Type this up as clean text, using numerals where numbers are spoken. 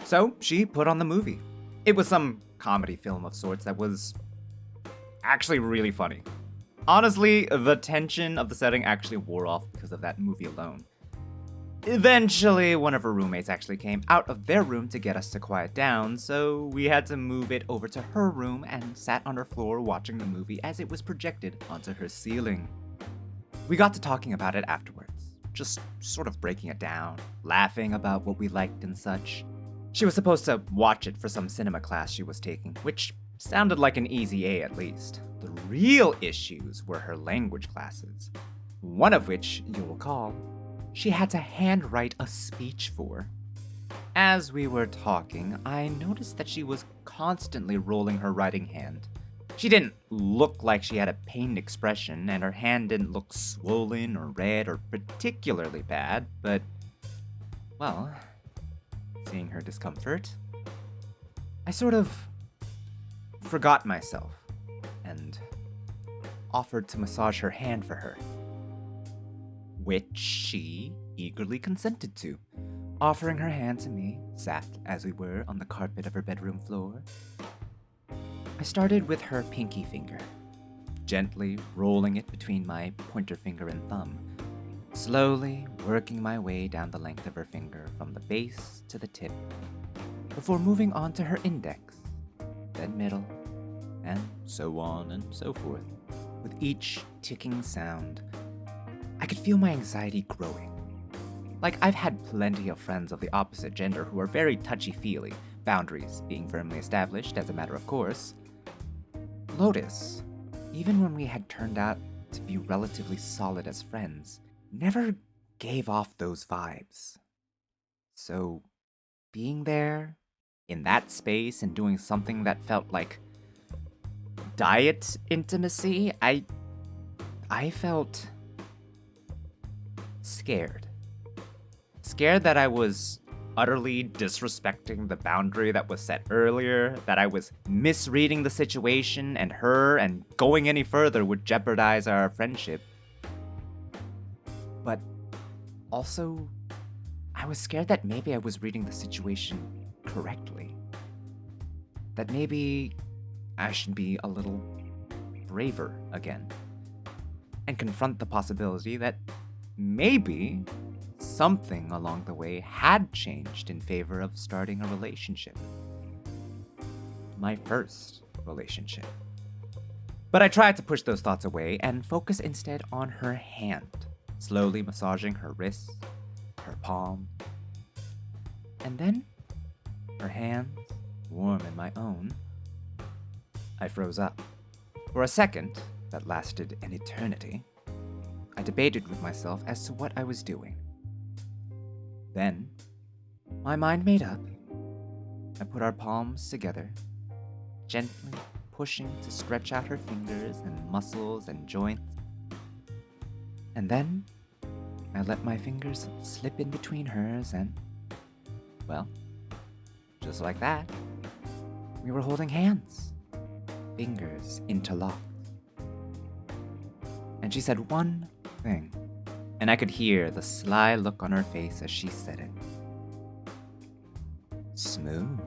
So she put on the movie. It was some comedy film of sorts that was actually really funny. Honestly, the tension of the setting actually wore off because of that movie alone. Eventually, one of her roommates actually came out of their room to get us to quiet down, so we had to move it over to her room and sat on her floor watching the movie as it was projected onto her ceiling. We got to talking about it afterwards, just sort of breaking it down, laughing about what we liked and such. She was supposed to watch it for some cinema class she was taking, which sounded like an easy A at least. The real issues were her language classes, one of which, you'll recall, she had to handwrite a speech for. As we were talking, I noticed that she was constantly rolling her writing hand. She didn't look like she had a pained expression, and her hand didn't look swollen or red or particularly bad, but, well, seeing her discomfort, I sort of forgot myself and offered to massage her hand for her, which she eagerly consented to. Offering her hand to me, sat as we were on the carpet of her bedroom floor. I started with her pinky finger, gently rolling it between my pointer finger and thumb, slowly working my way down the length of her finger from the base to the tip, before moving on to her index, then middle, and so on and so forth. With each ticking sound, I could feel my anxiety growing. Like, I've had plenty of friends of the opposite gender who are very touchy-feely, boundaries being firmly established as a matter of course. Lotus, even when we had turned out to be relatively solid as friends, never gave off those vibes. So, being there, in that space, and doing something that felt like diet intimacy, I felt scared. Scared that I was utterly disrespecting the boundary that was set earlier, that I was misreading the situation and her, and going any further would jeopardize our friendship. But also, I was scared that maybe I was reading the situation correctly. That maybe I should be a little braver again, and confront the possibility that maybe something along the way had changed in favor of starting a relationship. My first relationship. But I tried to push those thoughts away and focus instead on her hand, slowly massaging her wrist, her palm, and then her hands, warm in my own. I froze up. For a second, that lasted an eternity, I debated with myself as to what I was doing. Then, my mind made up. I put our palms together, gently pushing to stretch out her fingers and muscles and joints. And then, I let my fingers slip in between hers and, well, just like that, we were holding hands, fingers interlocked. And she said one thing, and I could hear the sly look on her face as she said it. Smooth.